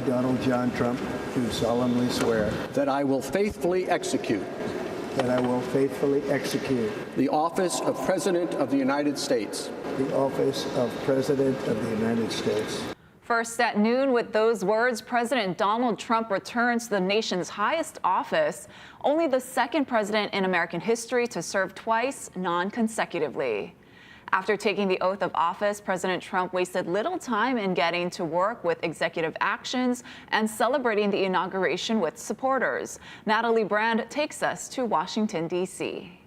Donald John Trump, do solemnly swear that I will faithfully execute that I will faithfully execute the office of President of the United States. the office of President of the United States. First at noon, with those words, President Donald Trump returns to the nation's highest office, only the second president in American history to serve twice non-consecutively. After taking the oath of office, President Trump wasted little time in getting to work with executive actions and celebrating the inauguration with supporters. Natalie Brand takes us to Washington, D.C.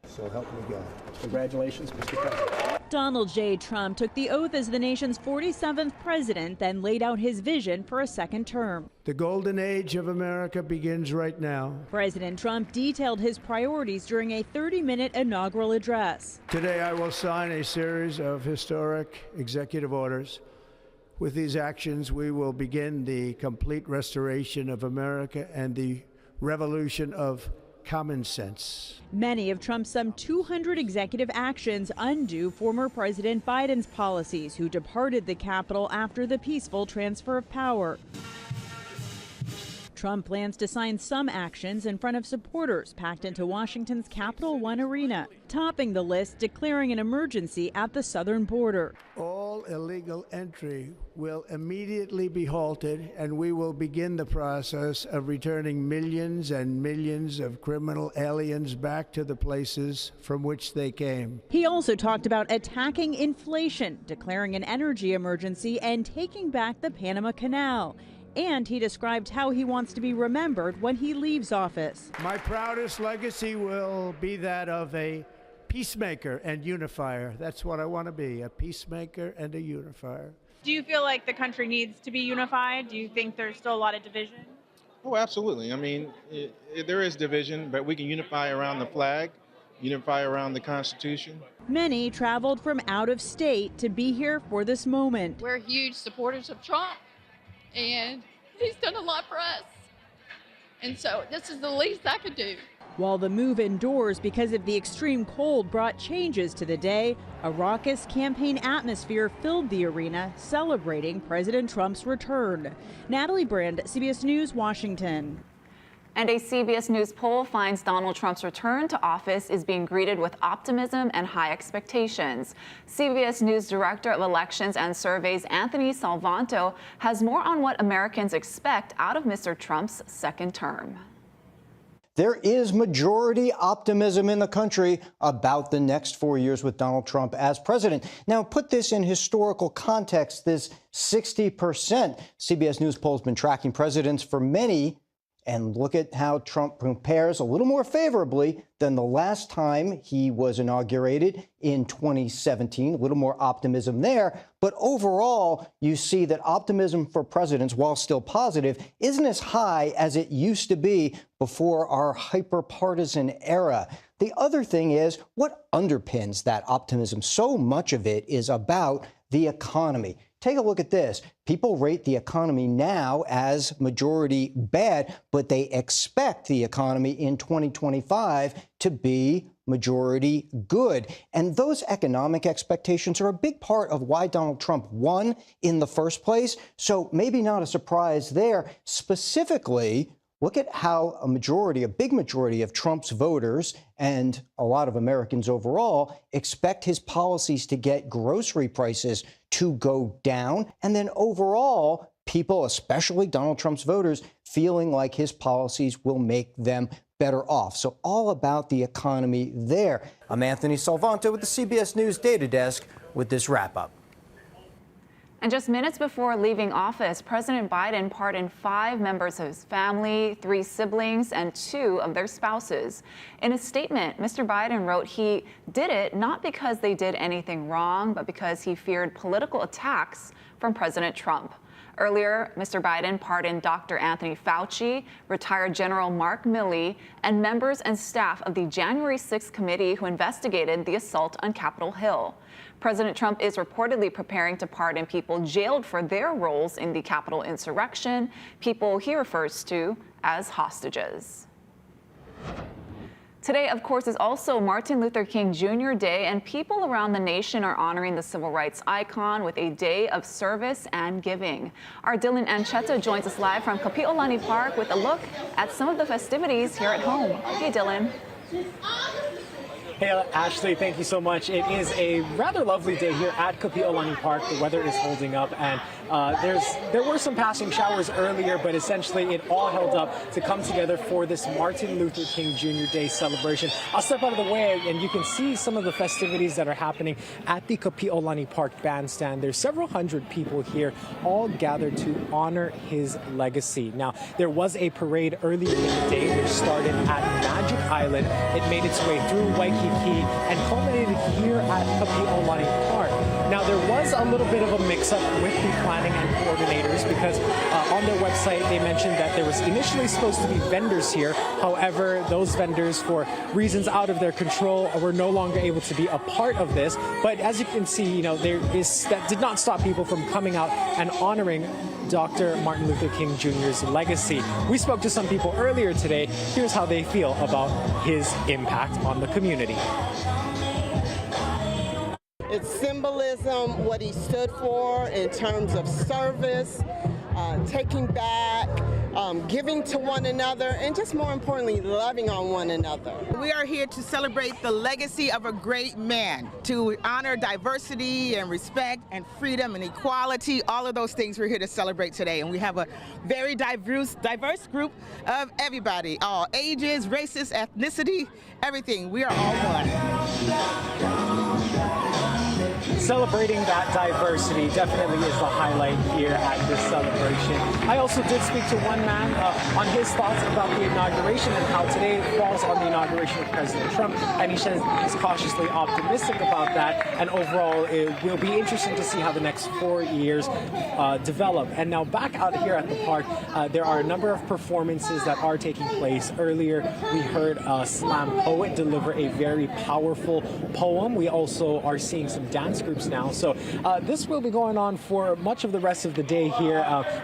So help me God. Congratulations, Mr. President. Donald J. Trump took the oath as the nation's 47th president, then laid out his vision for a second term. The golden age of America begins right now. President Trump detailed his priorities during a 30-minute inaugural address. Today I will sign a series of historic executive orders. With these actions, we will begin the complete restoration of America and the revolution of common sense. Many of Trump's some 200 executive actions undo former President Biden's policies, who departed the Capitol after the peaceful transfer of power. Trump plans to sign some actions in front of supporters packed into Washington's Capital One Arena, topping the list declaring an emergency at the southern border. All illegal entry will immediately be halted, and we will begin the process of returning millions and millions of criminal aliens back to the places from which they came. He also talked about attacking inflation, declaring an energy emergency, and taking back the Panama Canal. And he described how he wants to be remembered when he leaves office. My proudest legacy will be that of a peacemaker and unifier. That's what I want to be, a peacemaker and a unifier. Do you feel like the country needs to be unified? Do you think there's still a lot of division? Oh, absolutely. I mean, there is division, but we can unify around the flag, unify around the Constitution. Many traveled from out of state to be here for this moment. We're huge supporters of Trump, and he's done a lot for us. And so this is the least I could do. While the move indoors because of the extreme cold brought changes to the day, a raucous campaign atmosphere filled the arena celebrating President Trump's return. Natalie Brand, CBS News, Washington. And a CBS News poll finds Donald Trump's return to office is being greeted with optimism and high expectations. CBS News Director of Elections and Surveys Anthony Salvanto has more on what Americans expect out of Mr. Trump's second term. There is majority optimism in the country about the next 4 years with Donald Trump as president. Now, put this in historical context, this 60%. CBS News poll's been tracking presidents for many, and look at how Trump compares a little more favorably than the last time he was inaugurated in 2017. A little more optimism there. But overall, you see that optimism for presidents, while still positive, isn't as high as it used to be before our hyper-partisan era. The other thing is what underpins that optimism. So much of it is about the economy. Take a look at this. People rate the economy now as majority bad, but they expect the economy in 2025 to be majority good. And those economic expectations are a big part of why Donald Trump won in the first place. So maybe not a surprise there. Specifically, look at how a big majority of Trump's voters and a lot of Americans overall expect his policies to get grocery prices to go down. And then overall, people, especially Donald Trump's voters, feeling like his policies will make them better off. So all about the economy there. I'm Anthony Salvanto with the CBS News Data Desk with this wrap-up. And just minutes before leaving office, President Biden pardoned 5 members of his family, 3 siblings, and 2 of their spouses. In a statement, Mr. Biden wrote he did it not because they did anything wrong, but because he feared political attacks from President Trump. Earlier, Mr. Biden pardoned Dr. Anthony Fauci, retired General Mark Milley, and members and staff of the January 6th committee who investigated the assault on Capitol Hill. President Trump is reportedly preparing to pardon people jailed for their roles in the Capitol insurrection, people he refers to as hostages. Today, of course, is also Martin Luther King Jr. Day, and people around the nation are honoring the civil rights icon with a day of service and giving. Our Dylan Ancheta joins us live from Kapiolani Park with a look at some of the festivities here at home. Hey, Dylan. Hey, Ashley, thank you so much. It is a rather lovely day here at Kapiolani Park. The weather is holding up, and there were some passing showers earlier, but essentially it all held up to come together for this Martin Luther King Jr. Day celebration. I'll step out of the way, and you can see some of the festivities that are happening at the Kapiolani Park bandstand. There's several hundred people here, all gathered to honor his legacy. Now, there was a parade earlier in the day, which started at Magic Island. It made its way through Waikiki and culminated here at Kapiolani Park. Now, there was a little bit of a mix-up with the planning and coordinators because on their website they mentioned that there was initially supposed to be vendors here. However, those vendors, for reasons out of their control, were no longer able to be a part of this. But as you can see, that did not stop people from coming out and honoring Dr. Martin Luther King Jr.'s legacy. We spoke to some people earlier today. Here's how they feel about his impact on the community. It's symbolism, what he stood for in terms of service, taking back, giving to one another, and just more importantly, loving on one another. We are here to celebrate the legacy of a great man, to honor diversity and respect and freedom and equality, all of those things we're here to celebrate today. And we have a very diverse group of everybody, all ages, races, ethnicity, everything. We are all one. Celebrating that diversity definitely is the highlight here at this celebration. I also did speak to one man on his thoughts about the inauguration and how today falls on the inauguration of President Trump, and he says he's cautiously optimistic about that, and overall it will be interesting to see how the next 4 years develop. And now back out here at the park, there are a number of performances that are taking place. Earlier we heard a slam poet deliver a very powerful poem. We also are seeing some dance groups now. So this will be going on for much of the rest of the day here.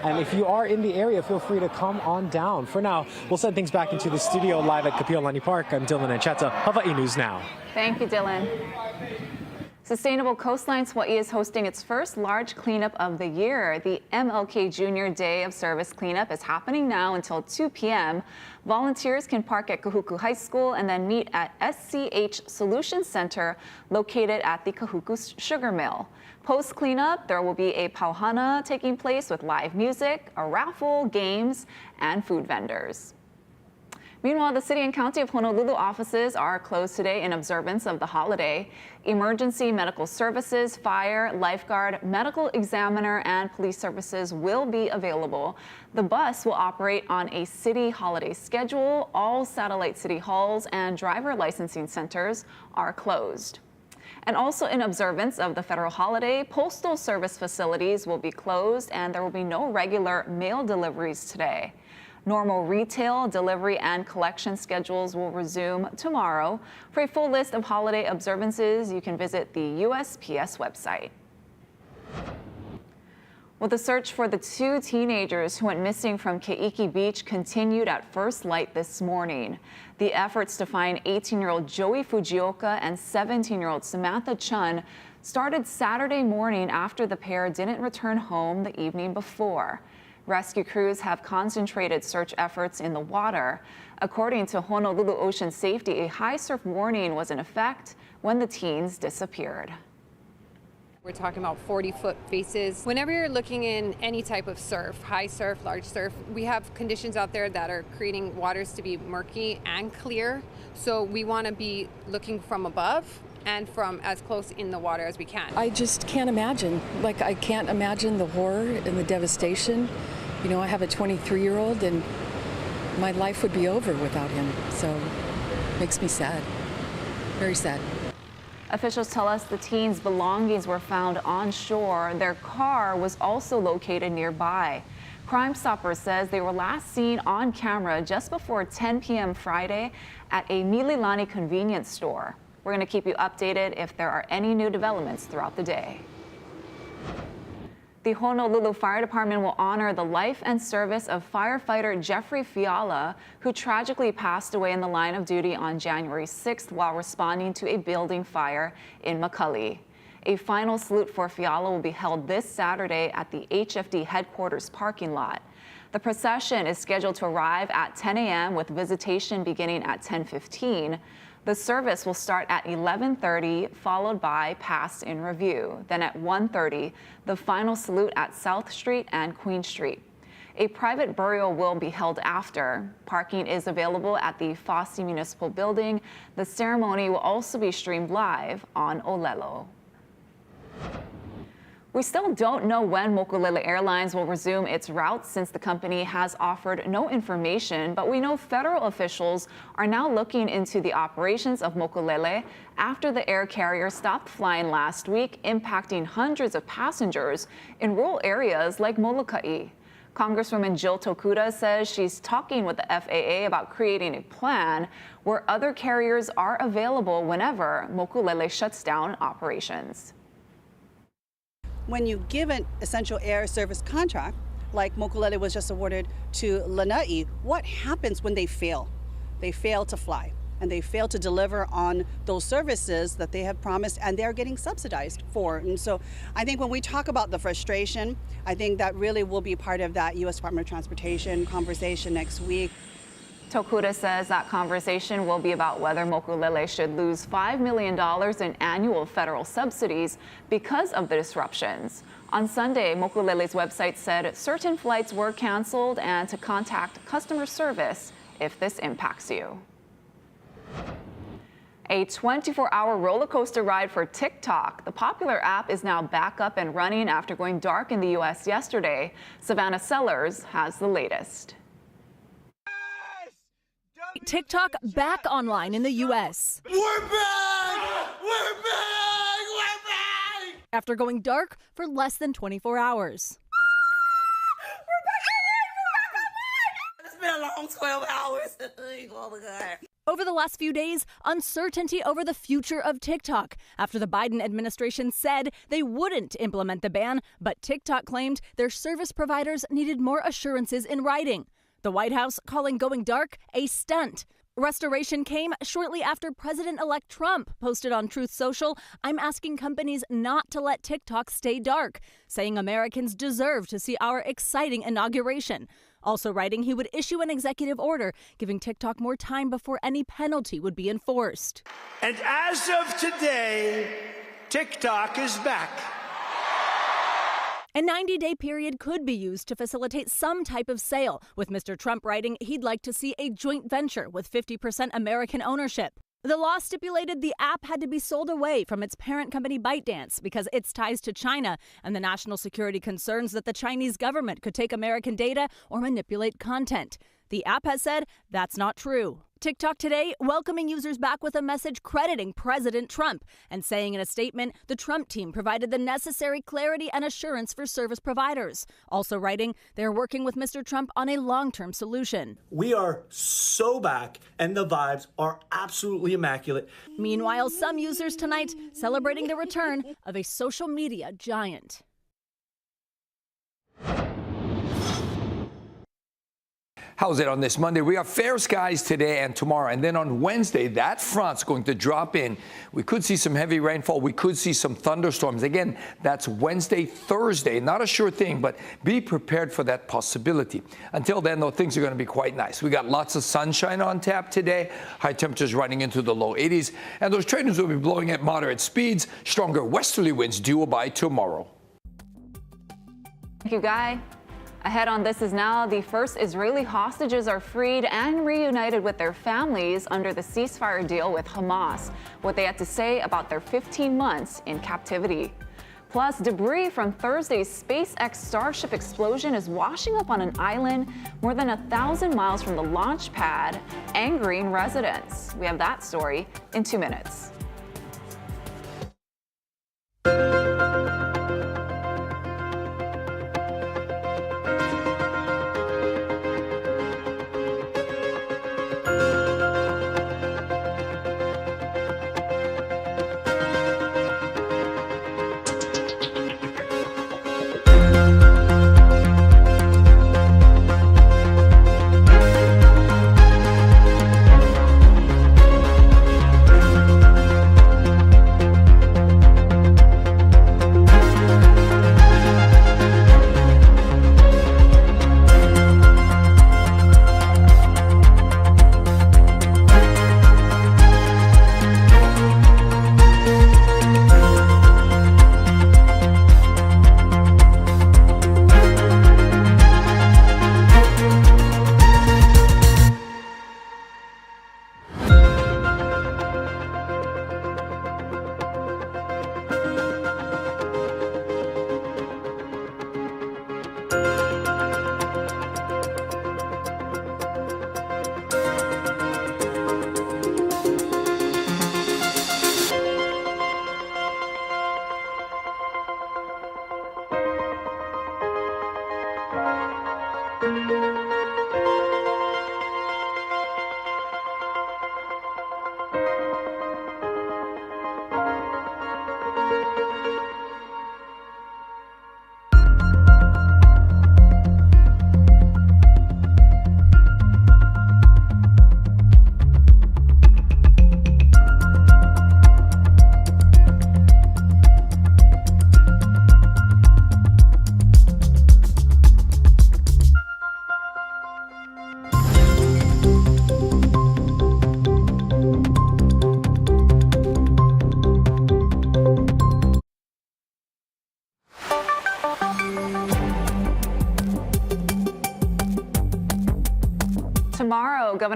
And if you are in the area, feel free to come on down. For now, we'll send things back into the studio live at Kapiolani Park. I'm Dylan Ancheta, Hawaii News Now. Thank you, Dylan. Sustainable Coastlines Hawaii is hosting its first large cleanup of the year. The MLK Jr. Day of Service cleanup is happening now until 2 p.m. Volunteers can park at Kahuku High School and then meet at SCH Solutions Center located at the Kahuku Sugar Mill. Post-cleanup, there will be a pauhana taking place with live music, a raffle, games, and food vendors. Meanwhile, the City and County of Honolulu offices are closed today in observance of the holiday. Emergency medical services, fire, lifeguard, medical examiner, and police services will be available. The bus will operate on a city holiday schedule. All satellite city halls and driver licensing centers are closed. And also in observance of the federal holiday, postal service facilities will be closed and there will be no regular mail deliveries today. Normal retail, delivery, and collection schedules will resume tomorrow. For a full list of holiday observances, you can visit the USPS website. Well, the search for the two teenagers who went missing from Keiki Beach continued at first light this morning. The efforts to find 18-year-old Joey Fujioka and 17-year-old Samantha Chun started Saturday morning after the pair didn't return home the evening before. Rescue crews have concentrated search efforts in the water. According to Honolulu Ocean Safety, a high surf warning was in effect when the teens disappeared. We're talking about 40-foot faces. Whenever you're looking in any type of surf, high surf, large surf, we have conditions out there that are creating waters to be murky and clear. So we want to be looking from above and from as close in the water as we can. I just can't imagine. I can't imagine the horror and the devastation. I have a 23-year-old and my life would be over without him. So it makes me sad, very sad. Officials tell us the teens' belongings were found on shore. Their car was also located nearby. Crime Stoppers says they were last seen on camera just before 10 p.m. Friday at a Mililani convenience store. We're going to keep you updated if there are any new developments throughout the day. The Honolulu Fire Department will honor the life and service of firefighter Jeffrey Fiala, who tragically passed away in the line of duty on January 6th while responding to a building fire in Mokulele. A final salute for Fiala will be held this Saturday at the HFD headquarters parking lot. The procession is scheduled to arrive at 10 a.m. with visitation beginning at 10:15. The service will start at 11:30, followed by Pass in Review. Then at 1:30, the final salute at South Street and Queen Street. A private burial will be held after. Parking is available at the Fosse Municipal Building. The ceremony will also be streamed live on Olelo. We still don't know when Mokulele Airlines will resume its routes since the company has offered no information, but we know federal officials are now looking into the operations of Mokulele after the air carrier stopped flying last week, impacting hundreds of passengers in rural areas like Molokai. Congresswoman Jill Tokuda says she's talking with the FAA about creating a plan where other carriers are available whenever Mokulele shuts down operations. When you give an essential air service contract, like Mokulele was just awarded to Lanai, what happens when they fail? They fail to fly, and they fail to deliver on those services that they have promised and they're getting subsidized for. And so I think when we talk about the frustration, I think that really will be part of that U.S. Department of Transportation conversation next week. Tokuda says that conversation will be about whether Mokulele should lose $5 million in annual federal subsidies because of the disruptions. On Sunday, Mokulele's website said certain flights were canceled and to contact customer service if this impacts you. A 24-hour roller coaster ride for TikTok. The popular app is now back up and running after going dark in the U.S. yesterday. Savannah Sellers has the latest. TikTok back online in the U.S. We're back! We're back! We're back! After going dark for less than 24 hours. It's been a long 12 hours. Oh my God. Over the last few days, uncertainty over the future of TikTok after the Biden administration said they wouldn't implement the ban, but TikTok claimed their service providers needed more assurances in writing. The White House calling going dark a stunt. Restoration came shortly after President-elect Trump posted on Truth Social, "I'm asking companies not to let TikTok stay dark," saying Americans deserve to see our exciting inauguration. Also writing he would issue an executive order giving TikTok more time before any penalty would be enforced. And as of today, TikTok is back. A 90-day period could be used to facilitate some type of sale, with Mr. Trump writing he'd like to see a joint venture with 50% American ownership. The law stipulated the app had to be sold away from its parent company ByteDance because its ties to China and the national security concerns that the Chinese government could take American data or manipulate content. The app has said that's not true. TikTok today welcoming users back with a message crediting President Trump and saying in a statement the Trump team provided the necessary clarity and assurance for service providers. Also writing they're working with Mr. Trump on a long-term solution. We are so back and the vibes are absolutely immaculate. Meanwhile, some users tonight celebrating the return of a social media giant. How's it on this Monday? We have fair skies today and tomorrow. And then on Wednesday, that front's going to drop in. We could see some heavy rainfall. We could see some thunderstorms. Again, that's Wednesday, Thursday. Not a sure thing, but be prepared for that possibility. Until then, though, things are going to be quite nice. We got lots of sunshine on tap today. High temperatures running into the low 80s. And those trade winds will be blowing at moderate speeds. Stronger westerly winds due by tomorrow. Thank you, Guy. Ahead on This Is Now, the first Israeli hostages are freed and reunited with their families under the ceasefire deal with Hamas. What they had to say about their 15 months in captivity. Plus, debris from Thursday's SpaceX Starship explosion is washing up on an island more than 1,000 miles from the launch pad, angering residents. We have that story in 2 minutes.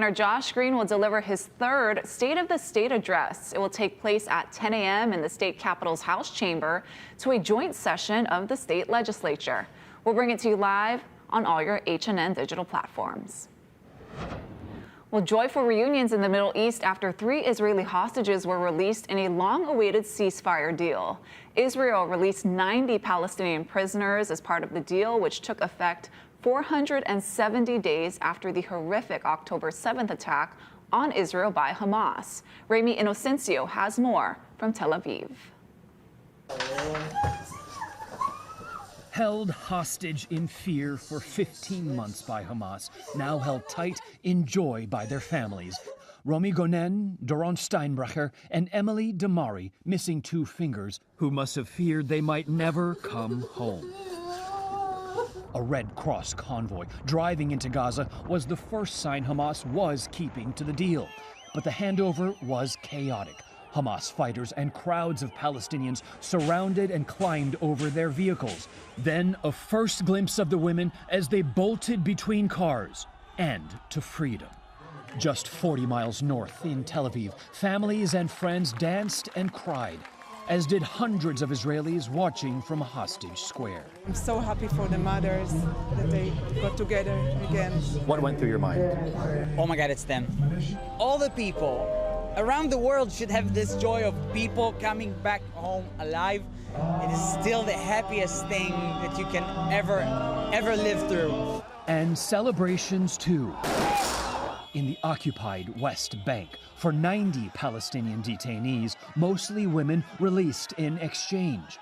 Governor Josh Green will deliver his third State of the State address. It will take place at 10 a.m. in the state capitol's House chamber to a joint session of the state legislature. We'll bring it to you live on all your HNN digital platforms. Well, joyful reunions in the Middle East after 3 Israeli hostages were released in a long-awaited ceasefire deal. Israel released 90 Palestinian prisoners as part of the deal, which took effect 470 days after the horrific October 7th attack on Israel by Hamas. Remy Inocencio has more from Tel Aviv. Held hostage in fear for 15 months by Hamas, now held tight in joy by their families. Romy Gonen, Doron Steinbrecher, and Emily Damari, missing 2 fingers, who must have feared they might never come home. A Red Cross convoy driving into Gaza was the first sign Hamas was keeping to the deal. But the handover was chaotic. Hamas fighters and crowds of Palestinians surrounded and climbed over their vehicles. Then a first glimpse of the women as they bolted between cars and to freedom. Just 40 miles north in Tel Aviv, families and friends danced and cried, as did hundreds of Israelis watching from Hostage Square. I'm so happy for the mothers that they got together again. What went through your mind? Oh my God, it's them. All the people around the world should have this joy of people coming back home alive. It is still the happiest thing that you can ever live through. And celebrations too. In the occupied West Bank for 90 Palestinian detainees, mostly women, released in exchange.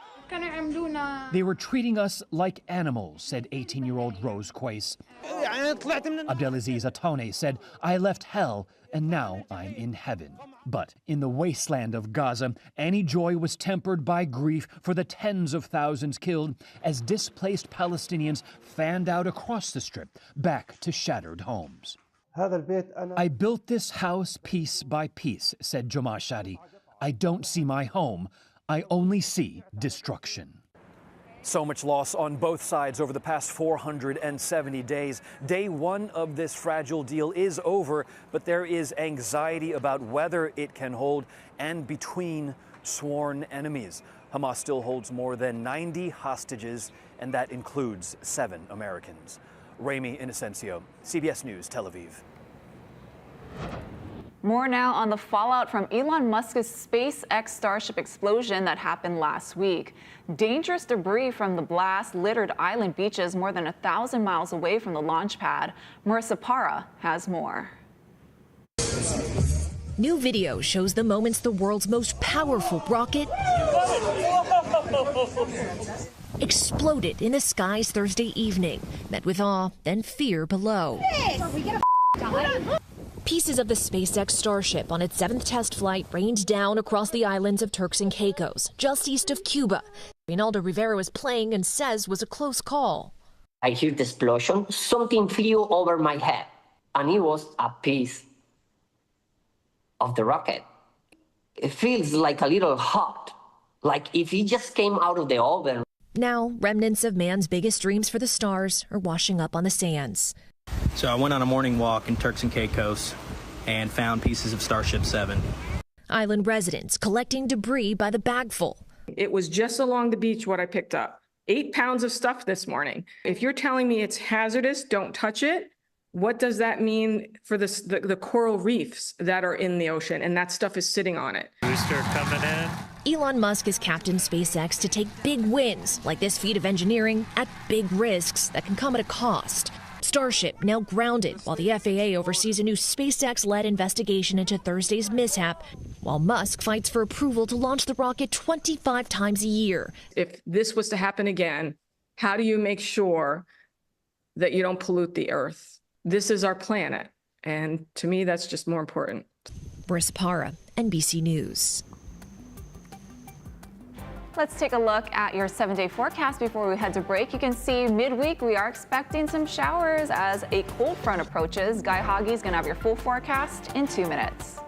They were treating us like animals, said 18-year-old Rose Quace. Abdelaziz Atone said, I left hell and now I'm in heaven. But in the wasteland of Gaza, any joy was tempered by grief for the tens of thousands killed as displaced Palestinians fanned out across the strip, back to shattered homes. I built this house piece by piece, said Joma Shadi. I don't see my home. I only see destruction. So much loss on both sides over the past 470 days. Day 1 of this fragile deal is over, but there is anxiety about whether it can hold and between sworn enemies. Hamas still holds more than 90 hostages, and that includes 7 Americans. Remy Inocencio, CBS News, Tel Aviv. More now on the fallout from Elon Musk's SpaceX Starship explosion that happened last week. Dangerous debris from the blast littered island beaches more than 1,000 miles away from the launch pad. Marissa Para has more. New video shows the moments the world's most powerful rocket exploded in the skies Thursday evening, met with awe, then fear below. Pieces of the SpaceX Starship on its 7th test flight rained down across the islands of Turks and Caicos, just east of Cuba. Rinaldo Rivera was playing and says was a close call. I heard the explosion. Something flew over my head, and it was a piece of the rocket. It feels like a little hot, like if it just came out of the oven. Now, remnants of man's biggest dreams for the stars are washing up on the sands. So I went on a morning walk in Turks and Caicos and found pieces of Starship 7. Island residents collecting debris by the bagful. It was just along the beach what I picked up. 8 pounds of stuff this morning. If you're telling me it's hazardous, don't touch it, what does that mean for the coral reefs that are in the ocean? And that stuff is sitting on it. Booster coming in. Elon Musk has captained SpaceX to take big wins, like this feat of engineering, at big risks that can come at a cost. Starship now grounded while the FAA oversees a new SpaceX-led investigation into Thursday's mishap, while Musk fights for approval to launch the rocket 25 times a year. If this was to happen again, how do you make sure that you don't pollute the Earth? This is our planet, and to me, that's just more important. Marissa Para, NBC News. Let's take a look at your 7-day forecast before we head to break. You can see midweek we are expecting some showers as a cold front approaches. Guy Hoggy's going to have your full forecast in 2 minutes.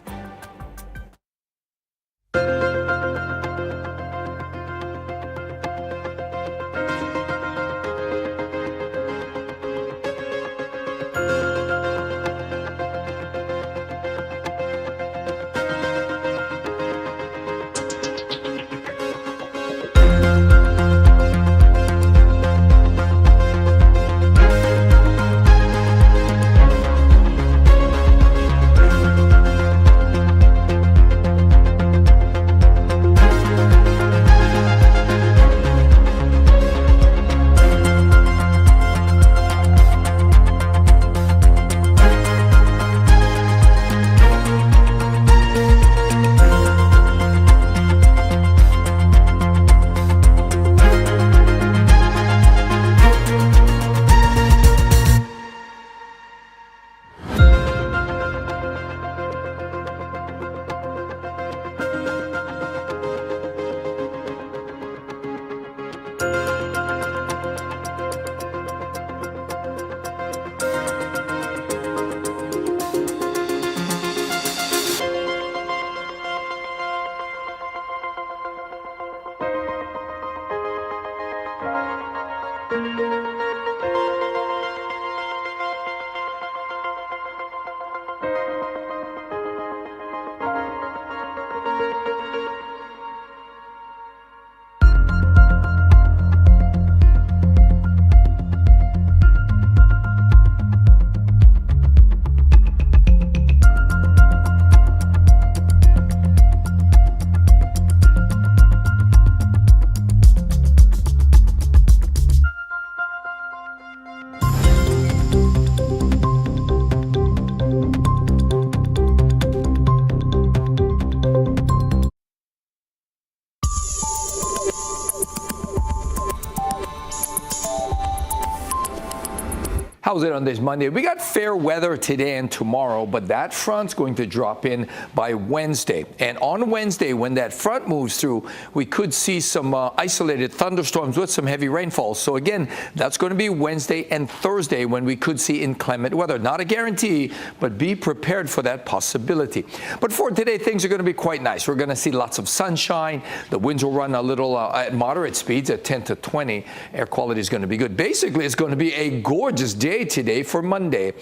How's it on this Monday? We got fair weather today and tomorrow, but that front's going to drop in by Wednesday. And on Wednesday, when that front moves through, we could see some isolated thunderstorms with some heavy rainfall. So again, that's going to be Wednesday and Thursday when we could see inclement weather. Not a guarantee, but be prepared for that possibility. But for today, things are going to be quite nice. We're going to see lots of sunshine. The winds will run a little at moderate speeds at 10 to 20. Air quality is going to be good. Basically, it's going to be a gorgeous day today for Monday.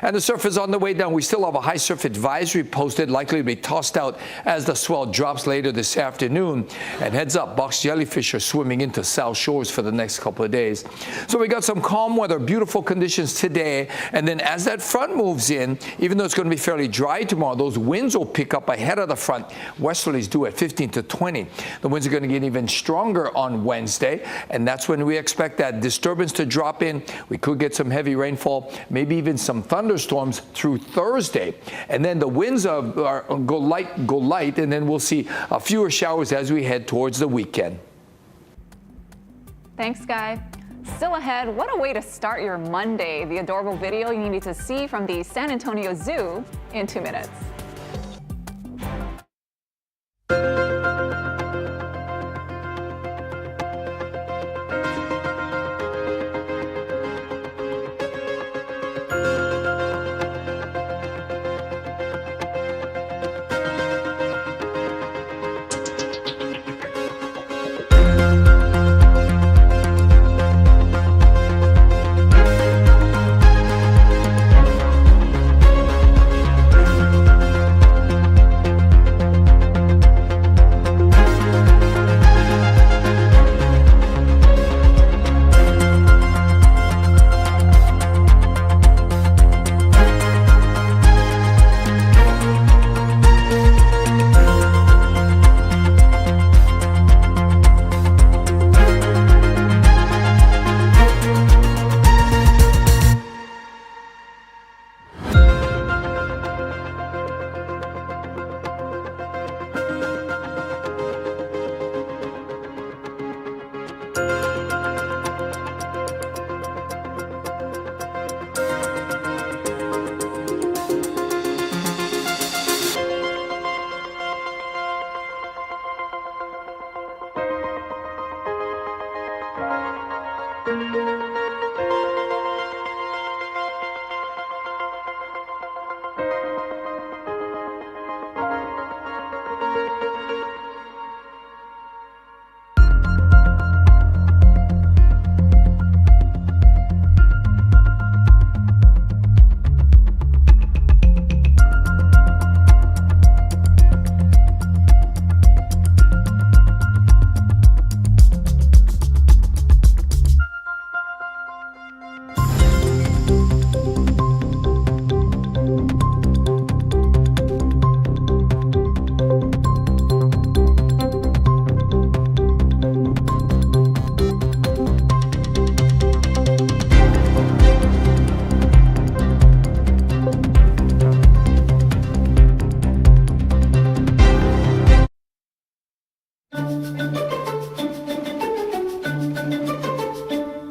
And the surf is on the way down. We still have a high surf advisory posted, likely to be tossed out as the swell drops later this afternoon. And heads up, box jellyfish are swimming into South Shores for the next couple of days. So we got some calm weather, beautiful conditions today. And then as that front moves in, even though it's going to be fairly dry tomorrow, those winds will pick up ahead of the front. Westerlies due at 15 to 20. The winds are going to get even stronger on Wednesday. And that's when we expect that disturbance to drop in. We could get some heavy rainfall, maybe even some thunderstorms through Thursday. And then the winds go light, and then we'll see fewer showers as we head towards the weekend. Thanks, Guy. Still ahead, what a way to start your Monday. The adorable video you need to see from the San Antonio Zoo in 2 minutes.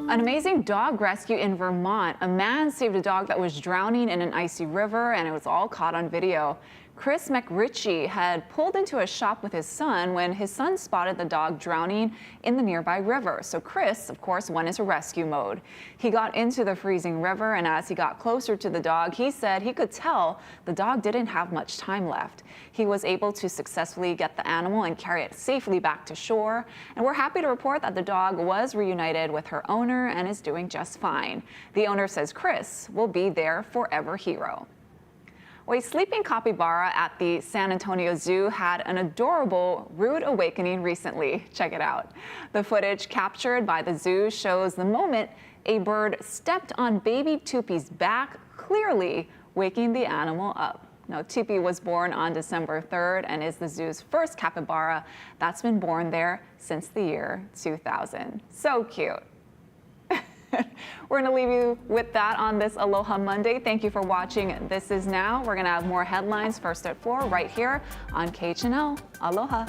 An amazing dog rescue in Vermont. A man saved a dog that was drowning in an icy river, and it was all caught on video. Chris McRitchie had pulled into a shop with his son when his son spotted the dog drowning in the nearby river. So Chris, of course, went into rescue mode. He got into the freezing river, and as he got closer to the dog, he said he could tell the dog didn't have much time left. He was able to successfully get the animal and carry it safely back to shore. And we're happy to report that the dog was reunited with her owner and is doing just fine. The owner says Chris will be their forever hero. Well, a sleeping capybara at the San Antonio Zoo had an adorable rude awakening recently. Check it out. The footage captured by the zoo shows the moment a bird stepped on baby Tupi's back, clearly waking the animal up. Now, Tupi was born on December 3rd and is the zoo's first capybara that's been born there since the year 2000. So cute. We're going to leave you with that on this Aloha Monday. Thank you for watching This Is Now. We're going to have more headlines first at 4 right here on KHNL. Aloha.